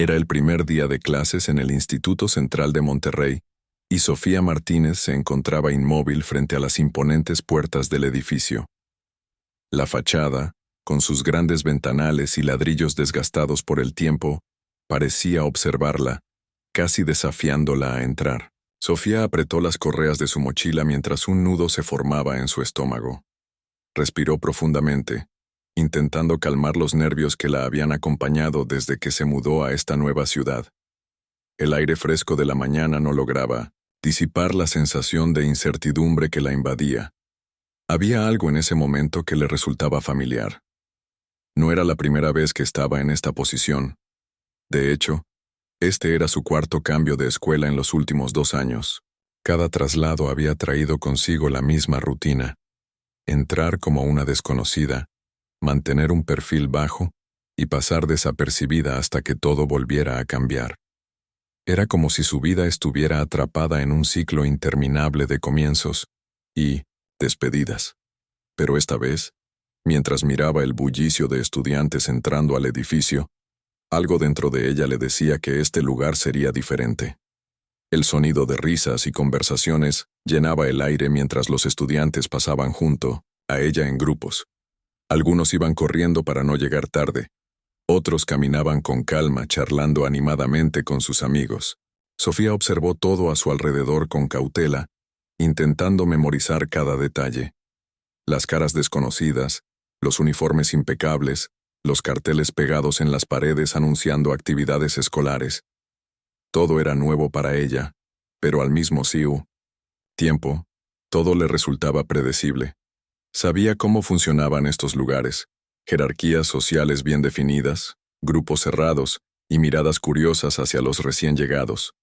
Era el primer día de clases en el Instituto Central de Monterrey, y Sofía Martínez se encontraba inmóvil frente a las imponentes puertas del edificio. La fachada, con sus grandes ventanales y ladrillos desgastados por el tiempo, parecía observarla, casi desafiándola a entrar. Sofía apretó las correas de su mochila mientras un nudo se formaba en su estómago. Respiró profundamente, intentando calmar los nervios que la habían acompañado desde que se mudó a esta nueva ciudad. El aire fresco de la mañana no lograba disipar la sensación de incertidumbre que la invadía. Había algo en ese momento que le resultaba familiar. No era la primera vez que estaba en esta posición. De hecho, este era su cuarto cambio de escuela en los últimos 2 años. Cada traslado había traído consigo la misma rutina: entrar como una desconocida, mantener un perfil bajo y pasar desapercibida hasta que todo volviera a cambiar. Era como si su vida estuviera atrapada en un ciclo interminable de comienzos y despedidas. Pero esta vez, mientras miraba el bullicio de estudiantes entrando al edificio, algo dentro de ella le decía que este lugar sería diferente. El sonido de risas y conversaciones llenaba el aire mientras los estudiantes pasaban junto a ella en grupos. Algunos iban corriendo para no llegar tarde. Otros caminaban con calma, charlando animadamente con sus amigos. Sofía observó todo a su alrededor con cautela, intentando memorizar cada detalle. Las caras desconocidas, los uniformes impecables, los carteles pegados en las paredes anunciando actividades escolares. Todo era nuevo para ella, pero al mismo tiempo, todo le resultaba predecible. Sabía cómo funcionaban estos lugares: jerarquías sociales bien definidas, grupos cerrados y miradas curiosas hacia los recién llegados.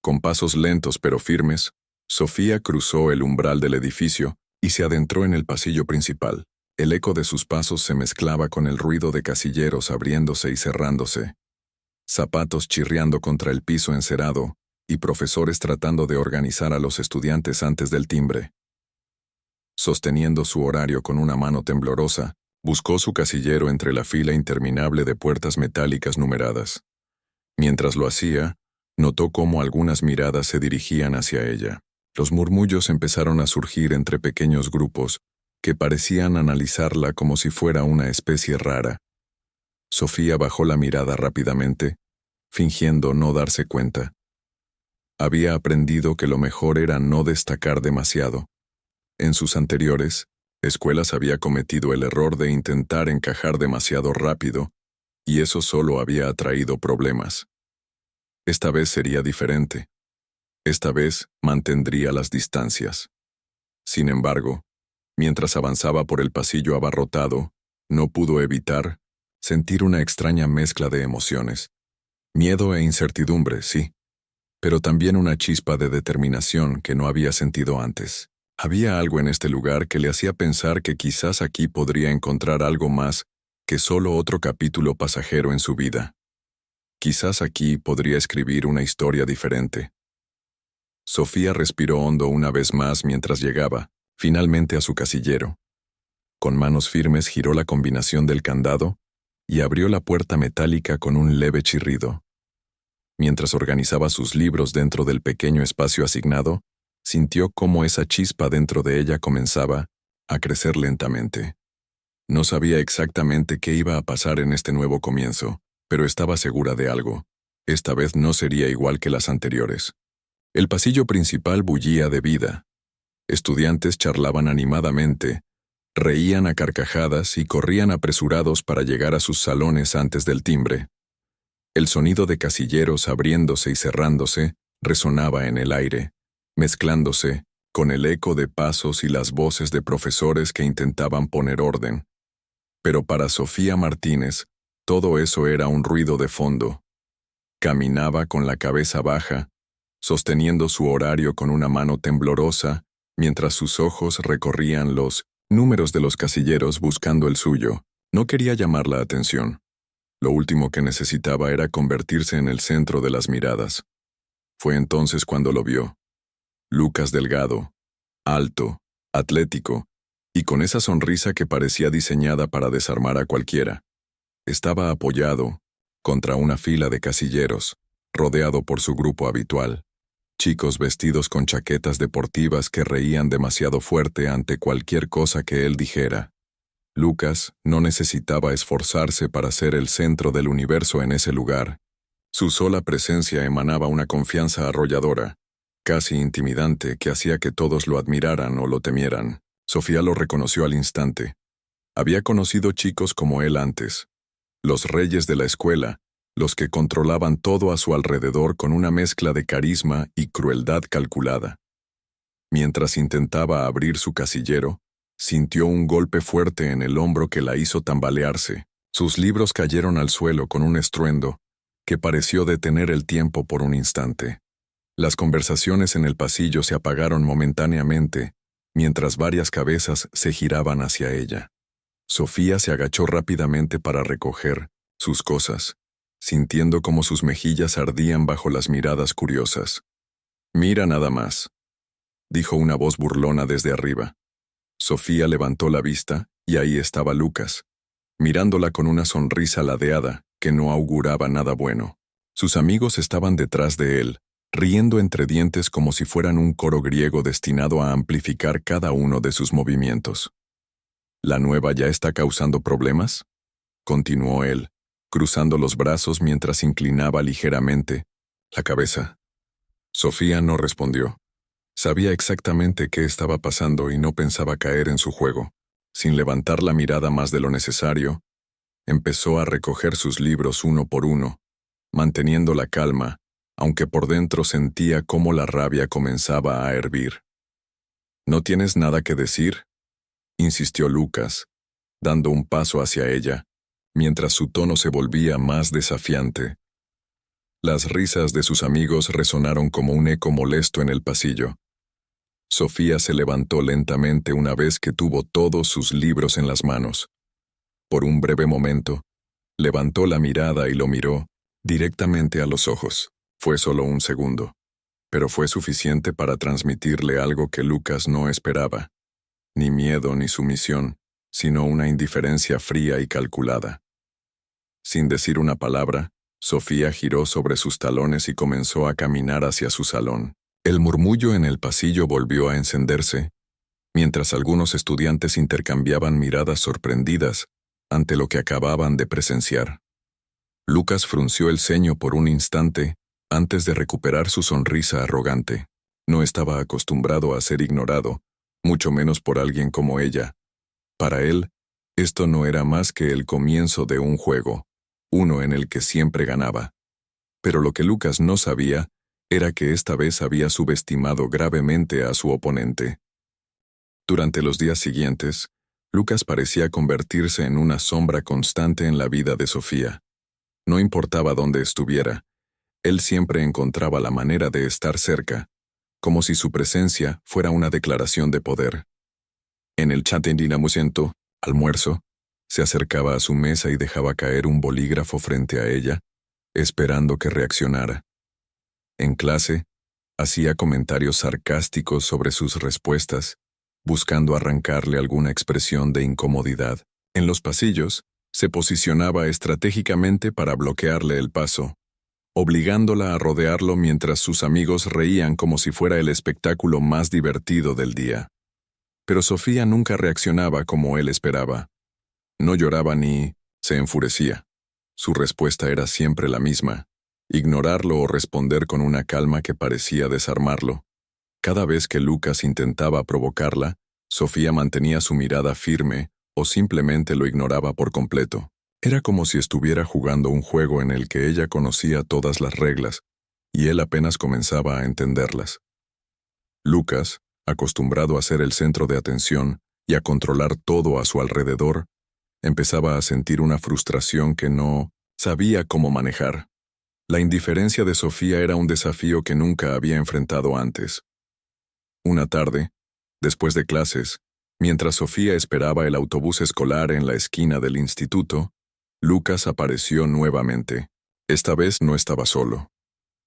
Con pasos lentos pero firmes, Sofía cruzó el umbral del edificio y se adentró en el pasillo principal. El eco de sus pasos se mezclaba con el ruido de casilleros abriéndose y cerrándose, zapatos chirriando contra el piso encerado y profesores tratando de organizar a los estudiantes antes del timbre. Sosteniendo su horario con una mano temblorosa, buscó su casillero entre la fila interminable de puertas metálicas numeradas. Mientras lo hacía, notó cómo algunas miradas se dirigían hacia ella. Los murmullos empezaron a surgir entre pequeños grupos que parecían analizarla como si fuera una especie rara. Sofía bajó la mirada rápidamente, fingiendo no darse cuenta. Había aprendido que lo mejor era no destacar demasiado. En sus anteriores escuelas había cometido el error de intentar encajar demasiado rápido, y eso solo había atraído problemas. Esta vez sería diferente. Esta vez mantendría las distancias. Sin embargo, mientras avanzaba por el pasillo abarrotado, no pudo evitar sentir una extraña mezcla de emociones. Miedo e incertidumbre, sí, pero también una chispa de determinación que no había sentido antes. Había algo en este lugar que le hacía pensar que quizás aquí podría encontrar algo más que solo otro capítulo pasajero en su vida. Quizás aquí podría escribir una historia diferente. Sofía respiró hondo una vez más mientras llegaba, finalmente, a su casillero. Con manos firmes giró la combinación del candado y abrió la puerta metálica con un leve chirrido. Mientras organizaba sus libros dentro del pequeño espacio asignado, sintió cómo esa chispa dentro de ella comenzaba a crecer lentamente. No sabía exactamente qué iba a pasar en este nuevo comienzo, pero estaba segura de algo: esta vez no sería igual que las anteriores. El pasillo principal bullía de vida. Estudiantes charlaban animadamente, reían a carcajadas y corrían apresurados para llegar a sus salones antes del timbre. El sonido de casilleros abriéndose y cerrándose resonaba en el aire, mezclándose con el eco de pasos y las voces de profesores que intentaban poner orden. Pero para Sofía Martínez, todo eso era un ruido de fondo. Caminaba con la cabeza baja, sosteniendo su horario con una mano temblorosa, mientras sus ojos recorrían los números de los casilleros buscando el suyo. No quería llamar la atención. Lo último que necesitaba era convertirse en el centro de las miradas. Fue entonces cuando lo vio. Lucas delgado, alto, atlético, y con esa sonrisa que parecía diseñada para desarmar a cualquiera. Estaba apoyado, contra una fila de casilleros, rodeado por su grupo habitual. Chicos vestidos con chaquetas deportivas que reían demasiado fuerte ante cualquier cosa que él dijera. Lucas no necesitaba esforzarse para ser el centro del universo en ese lugar. Su sola presencia emanaba una confianza arrolladora, casi intimidante, que hacía que todos lo admiraran o lo temieran. Sofía lo reconoció al instante. Había conocido chicos como él antes, los reyes de la escuela, los que controlaban todo a su alrededor con una mezcla de carisma y crueldad calculada. Mientras intentaba abrir su casillero, sintió un golpe fuerte en el hombro que la hizo tambalearse. Sus libros cayeron al suelo con un estruendo que pareció detener el tiempo por un instante. Las conversaciones en el pasillo se apagaron momentáneamente, mientras varias cabezas se giraban hacia ella. Sofía se agachó rápidamente para recoger sus cosas, sintiendo como sus mejillas ardían bajo las miradas curiosas. «Mira nada más», dijo una voz burlona desde arriba. Sofía levantó la vista y ahí estaba Lucas, mirándola con una sonrisa ladeada que no auguraba nada bueno. Sus amigos estaban detrás de él, riendo entre dientes como si fueran un coro griego destinado a amplificar cada uno de sus movimientos. «¿La nueva ya está causando problemas?», continuó él, cruzando los brazos mientras inclinaba ligeramente la cabeza. Sofía no respondió. Sabía exactamente qué estaba pasando y no pensaba caer en su juego. Sin levantar la mirada más de lo necesario, empezó a recoger sus libros uno por uno, manteniendo la calma, aunque por dentro sentía cómo la rabia comenzaba a hervir. «¿No tienes nada que decir?», insistió Lucas, dando un paso hacia ella, mientras su tono se volvía más desafiante. Las risas de sus amigos resonaron como un eco molesto en el pasillo. Sofía se levantó lentamente una vez que tuvo todos sus libros en las manos. Por un breve momento, levantó la mirada y lo miró directamente a los ojos. Fue solo un segundo, pero fue suficiente para transmitirle algo que Lucas no esperaba. Ni miedo ni sumisión, sino una indiferencia fría y calculada. Sin decir una palabra, Sofía giró sobre sus talones y comenzó a caminar hacia su salón. El murmullo en el pasillo volvió a encenderse, mientras algunos estudiantes intercambiaban miradas sorprendidas ante lo que acababan de presenciar. Lucas frunció el ceño por un instante antes de recuperar su sonrisa arrogante. No estaba acostumbrado a ser ignorado, mucho menos por alguien como ella. Para él, esto no era más que el comienzo de un juego, uno en el que siempre ganaba. Pero lo que Lucas no sabía era que esta vez había subestimado gravemente a su oponente. Durante los días siguientes, Lucas parecía convertirse en una sombra constante en la vida de Sofía. No importaba dónde estuviera, él siempre encontraba la manera de estar cerca, como si su presencia fuera una declaración de poder. En el chat en amusento, almuerzo, se acercaba a su mesa y dejaba caer un bolígrafo frente a ella, esperando que reaccionara. En clase, hacía comentarios sarcásticos sobre sus respuestas, buscando arrancarle alguna expresión de incomodidad. En los pasillos, se posicionaba estratégicamente para bloquearle el paso, obligándola a rodearlo mientras sus amigos reían como si fuera el espectáculo más divertido del día. Pero Sofía nunca reaccionaba como él esperaba. No lloraba ni se enfurecía. Su respuesta era siempre la misma: ignorarlo o responder con una calma que parecía desarmarlo. Cada vez que Lucas intentaba provocarla, Sofía mantenía su mirada firme o simplemente lo ignoraba por completo. Era como si estuviera jugando un juego en el que ella conocía todas las reglas y él apenas comenzaba a entenderlas. Lucas, acostumbrado a ser el centro de atención y a controlar todo a su alrededor, empezaba a sentir una frustración que no sabía cómo manejar. La indiferencia de Sofía era un desafío que nunca había enfrentado antes. Una tarde, después de clases, mientras Sofía esperaba el autobús escolar en la esquina del instituto, Lucas apareció nuevamente. Esta vez no estaba solo.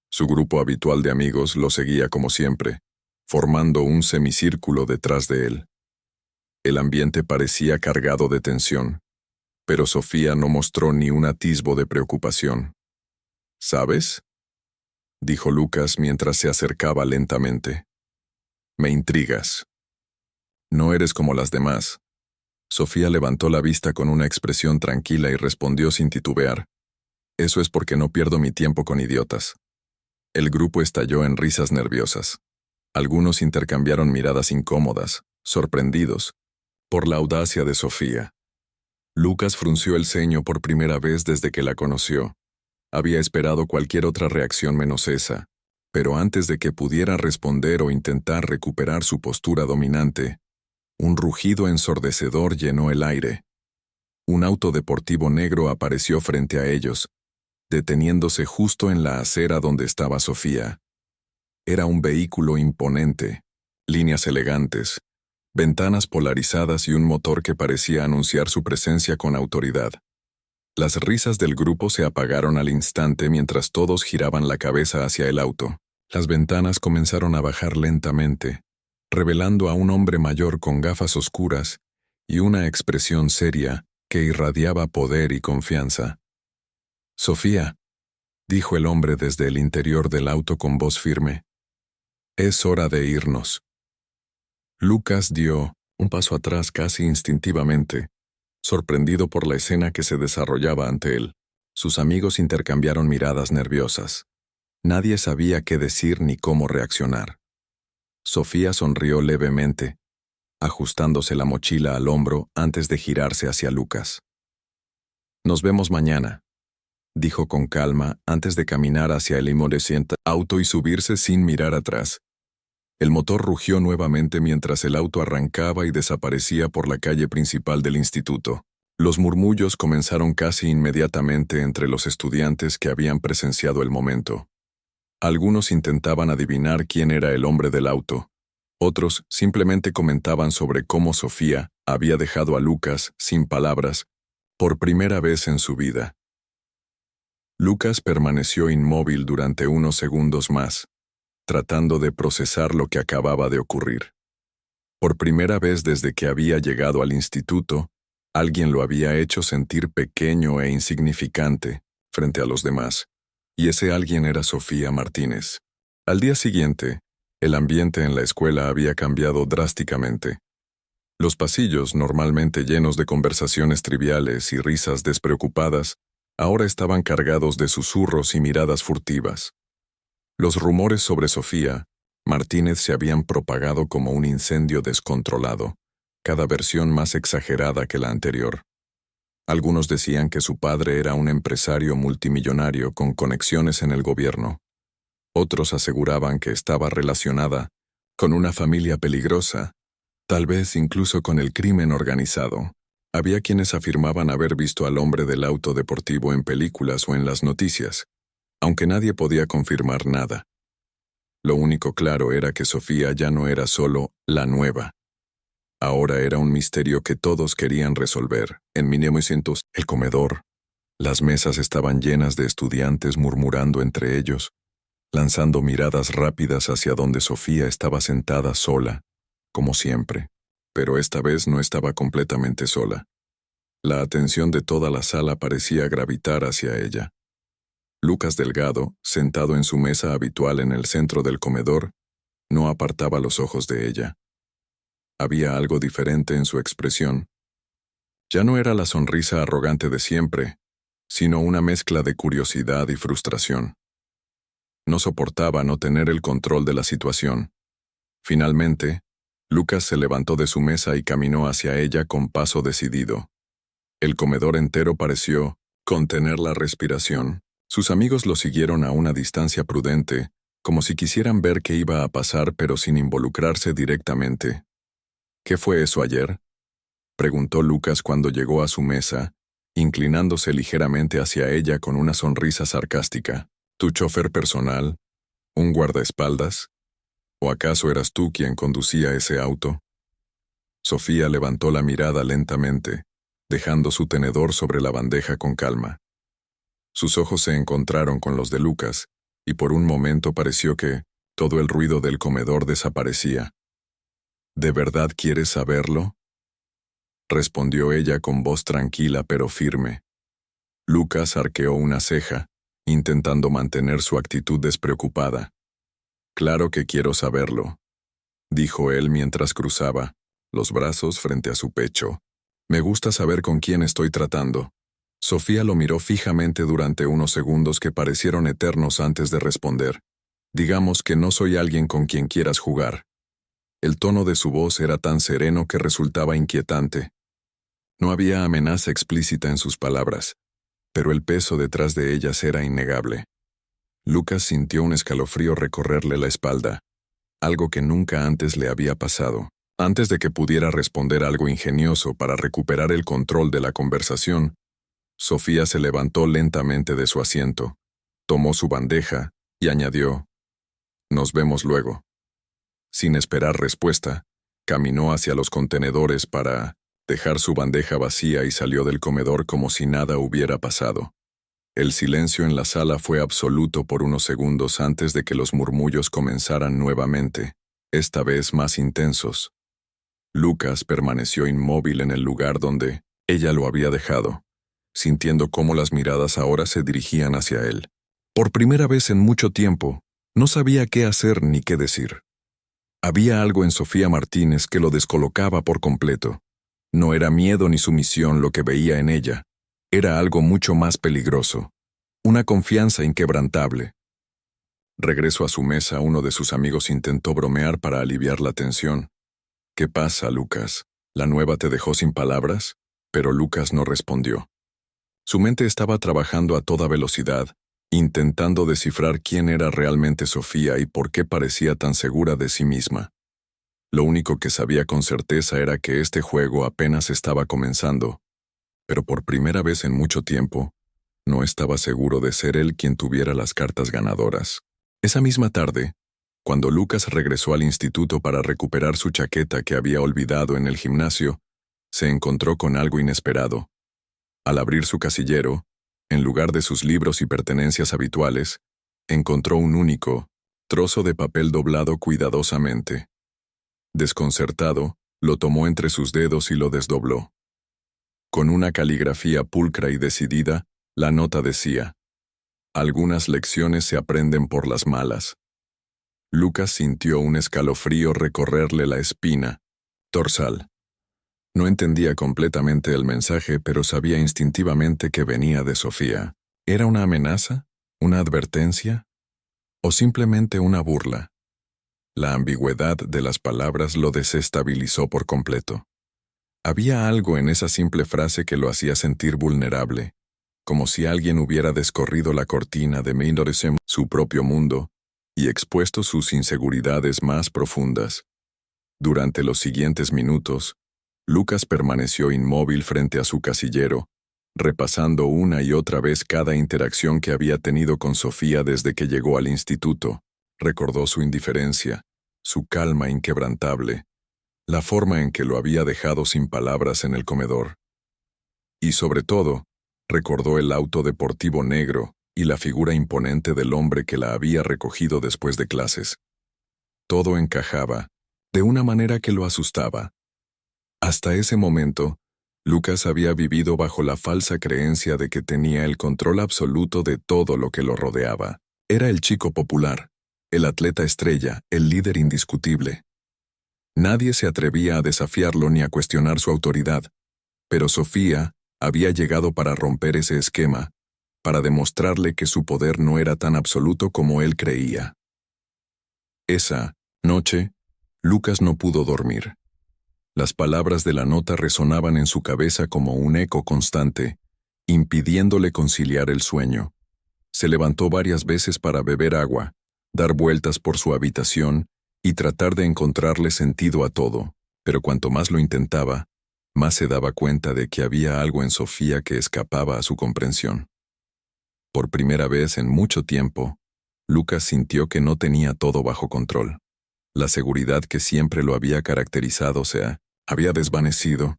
Su grupo habitual de amigos lo seguía como siempre, formando un semicírculo detrás de él. El ambiente parecía cargado de tensión. pero Sofía no mostró ni un atisbo de preocupación. ¿Sabes?, dijo Lucas mientras se acercaba lentamente. Me intrigas. No eres como las demás. Sofía levantó la vista con una expresión tranquila y respondió sin titubear. Eso es porque no pierdo mi tiempo con idiotas. El grupo estalló en risas nerviosas. Algunos intercambiaron miradas incómodas, sorprendidos, por la audacia de Sofía. Lucas frunció el ceño por primera vez desde que la conoció. Había esperado cualquier otra reacción menos esa, pero antes de que pudiera responder o intentar recuperar su postura dominante, un rugido ensordecedor llenó el aire. Un auto deportivo negro apareció frente a ellos, deteniéndose justo en la acera donde estaba Sofía. Era un vehículo imponente, líneas elegantes, ventanas polarizadas y un motor que parecía anunciar su presencia con autoridad. Las risas del grupo se apagaron al instante mientras todos giraban la cabeza hacia el auto. Las ventanas comenzaron a bajar lentamente, revelando a un hombre mayor con gafas oscuras y una expresión seria que irradiaba poder y confianza. «Sofía», dijo el hombre desde el interior del auto con voz firme, «es hora de irnos». Lucas dio un paso atrás casi instintivamente, sorprendido por la escena que se desarrollaba ante él. Sus amigos intercambiaron miradas nerviosas. Nadie sabía qué decir ni cómo reaccionar. Sofía sonrió levemente, ajustándose la mochila al hombro antes de girarse hacia Lucas. «Nos vemos mañana», dijo con calma antes de caminar hacia el inmolescente auto y subirse sin mirar atrás. El motor rugió nuevamente mientras el auto arrancaba y desaparecía por la calle principal del instituto. Los murmullos comenzaron casi inmediatamente entre los estudiantes que habían presenciado el momento. Algunos intentaban adivinar quién era el hombre del auto. Otros simplemente comentaban sobre cómo Sofía había dejado a Lucas sin palabras por primera vez en su vida. Lucas permaneció inmóvil durante unos segundos más, tratando de procesar lo que acababa de ocurrir. Por primera vez desde que había llegado al instituto, alguien lo había hecho sentir pequeño e insignificante frente a los demás, y ese alguien era Sofía Martínez. Al día siguiente, el ambiente en la escuela había cambiado drásticamente. Los pasillos, normalmente llenos de conversaciones triviales y risas despreocupadas, ahora estaban cargados de susurros y miradas furtivas. Los rumores sobre Sofía Martínez se habían propagado como un incendio descontrolado, cada versión más exagerada que la anterior. Algunos decían que su padre era un empresario multimillonario con conexiones en el gobierno. Otros aseguraban que estaba relacionada con una familia peligrosa, tal vez incluso con el crimen organizado. Había quienes afirmaban haber visto al hombre del auto deportivo en películas o en las noticias, aunque nadie podía confirmar nada. Lo único claro era que Sofía ya no era solo la nueva. Ahora era un misterio que todos querían resolver. En 1900, el comedor. Las mesas estaban llenas de estudiantes murmurando entre ellos, lanzando miradas rápidas hacia donde Sofía estaba sentada sola, como siempre. Pero esta vez no estaba completamente sola. La atención de toda la sala parecía gravitar hacia ella. Lucas Delgado, sentado en su mesa habitual en el centro del comedor, no apartaba los ojos de ella. Había algo diferente en su expresión. Ya no era la sonrisa arrogante de siempre, sino una mezcla de curiosidad y frustración. No soportaba no tener el control de la situación. Finalmente, Lucas se levantó de su mesa y caminó hacia ella con paso decidido. El comedor entero pareció contener la respiración. Sus amigos lo siguieron a una distancia prudente, como si quisieran ver qué iba a pasar pero sin involucrarse directamente. ¿Qué fue eso ayer?, preguntó Lucas cuando llegó a su mesa, inclinándose ligeramente hacia ella con una sonrisa sarcástica. ¿Tu chofer personal? ¿Un guardaespaldas? ¿O acaso eras tú quien conducía ese auto? Sofía levantó la mirada lentamente, dejando su tenedor sobre la bandeja con calma. Sus ojos se encontraron con los de Lucas, y por un momento pareció que todo el ruido del comedor desaparecía. ¿De verdad quieres saberlo?, respondió ella con voz tranquila pero firme. Lucas arqueó una ceja, intentando mantener su actitud despreocupada. Claro que quiero saberlo, dijo él mientras cruzaba los brazos frente a su pecho. Me gusta saber con quién estoy tratando. Sofía lo miró fijamente durante unos segundos que parecieron eternos antes de responder. Digamos que no soy alguien con quien quieras jugar. El tono de su voz era tan sereno que resultaba inquietante. No había amenaza explícita en sus palabras, pero el peso detrás de ellas era innegable. Lucas sintió un escalofrío recorrerle la espalda, algo que nunca antes le había pasado. Antes de que pudiera responder algo ingenioso para recuperar el control de la conversación, Sofía se levantó lentamente de su asiento, tomó su bandeja y añadió: «Nos vemos luego». Sin esperar respuesta, caminó hacia los contenedores para dejar su bandeja vacía y salió del comedor como si nada hubiera pasado. El silencio en la sala fue absoluto por unos segundos antes de que los murmullos comenzaran nuevamente, esta vez más intensos. Lucas permaneció inmóvil en el lugar donde ella lo había dejado, sintiendo cómo las miradas ahora se dirigían hacia él. Por primera vez en mucho tiempo, no sabía qué hacer ni qué decir. Había algo en Sofía Martínez que lo descolocaba por completo. No era miedo ni sumisión lo que veía en ella. Era algo mucho más peligroso. Una confianza inquebrantable. Regreso a su mesa, uno de sus amigos intentó bromear para aliviar la tensión. «¿Qué pasa, Lucas? ¿La nueva te dejó sin palabras?» Pero Lucas no respondió. Su mente estaba trabajando a toda velocidad, intentando descifrar quién era realmente Sofía y por qué parecía tan segura de sí misma. Lo único que sabía con certeza era que este juego apenas estaba comenzando, pero por primera vez en mucho tiempo, no estaba seguro de ser él quien tuviera las cartas ganadoras. Esa misma tarde, cuando Lucas regresó al instituto para recuperar su chaqueta que había olvidado en el gimnasio, se encontró con algo inesperado. Al abrir su casillero, en lugar de sus libros y pertenencias habituales, encontró un único trozo de papel doblado cuidadosamente. Desconcertado, lo tomó entre sus dedos y lo desdobló. Con una caligrafía pulcra y decidida, la nota decía: «Algunas lecciones se aprenden por las malas». Lucas sintió un escalofrío recorrerle la espina dorsal. No entendía completamente el mensaje, pero sabía instintivamente que venía de Sofía. ¿Era una amenaza? ¿Una advertencia? ¿O simplemente una burla? La ambigüedad de las palabras lo desestabilizó por completo. Había algo en esa simple frase que lo hacía sentir vulnerable, como si alguien hubiera descorrido la cortina de Meindoresem, su propio mundo, y expuesto sus inseguridades más profundas. Durante los siguientes minutos, Lucas permaneció inmóvil frente a su casillero, repasando una y otra vez cada interacción que había tenido con Sofía desde que llegó al instituto. Recordó su indiferencia, su calma inquebrantable, la forma en que lo había dejado sin palabras en el comedor. Y sobre todo, recordó el auto deportivo negro y la figura imponente del hombre que la había recogido después de clases. Todo encajaba, de una manera que lo asustaba. Hasta ese momento, Lucas había vivido bajo la falsa creencia de que tenía el control absoluto de todo lo que lo rodeaba. Era el chico popular, el atleta estrella, el líder indiscutible. Nadie se atrevía a desafiarlo ni a cuestionar su autoridad, pero Sofía había llegado para romper ese esquema, para demostrarle que su poder no era tan absoluto como él creía. Esa noche, Lucas no pudo dormir. Las palabras de la nota resonaban en su cabeza como un eco constante, impidiéndole conciliar el sueño. Se levantó varias veces para beber agua, dar vueltas por su habitación y tratar de encontrarle sentido a todo, pero cuanto más lo intentaba, más se daba cuenta de que había algo en Sofía que escapaba a su comprensión. Por primera vez en mucho tiempo, Lucas sintió que no tenía todo bajo control. La seguridad que siempre lo había caracterizado se había desvanecido,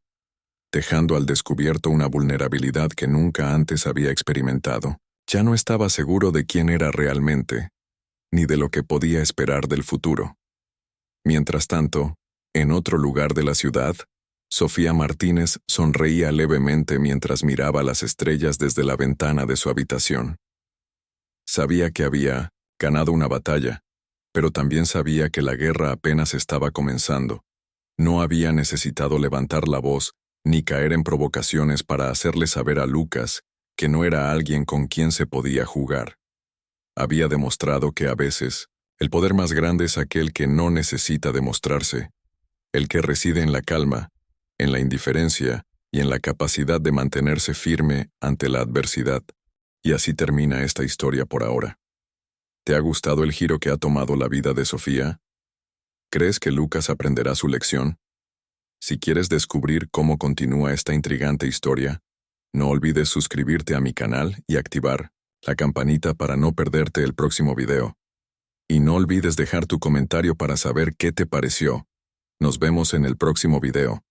dejando al descubierto una vulnerabilidad que nunca antes había experimentado. Ya no estaba seguro de quién era realmente, ni de lo que podía esperar del futuro. Mientras tanto, en otro lugar de la ciudad, Sofía Martínez sonreía levemente mientras miraba las estrellas desde la ventana de su habitación. Sabía que había ganado una batalla, pero también sabía que la guerra apenas estaba comenzando. No había necesitado levantar la voz ni caer en provocaciones para hacerle saber a Lucas que no era alguien con quien se podía jugar. Había demostrado que a veces el poder más grande es aquel que no necesita demostrarse, el que reside en la calma, en la indiferencia y en la capacidad de mantenerse firme ante la adversidad. Y así termina esta historia por ahora. ¿Te ha gustado el giro que ha tomado la vida de Sofía? ¿Crees que Lucas aprenderá su lección? Si quieres descubrir cómo continúa esta intrigante historia, no olvides suscribirte a mi canal y activar la campanita para no perderte el próximo video. Y no olvides dejar tu comentario para saber qué te pareció. Nos vemos en el próximo video.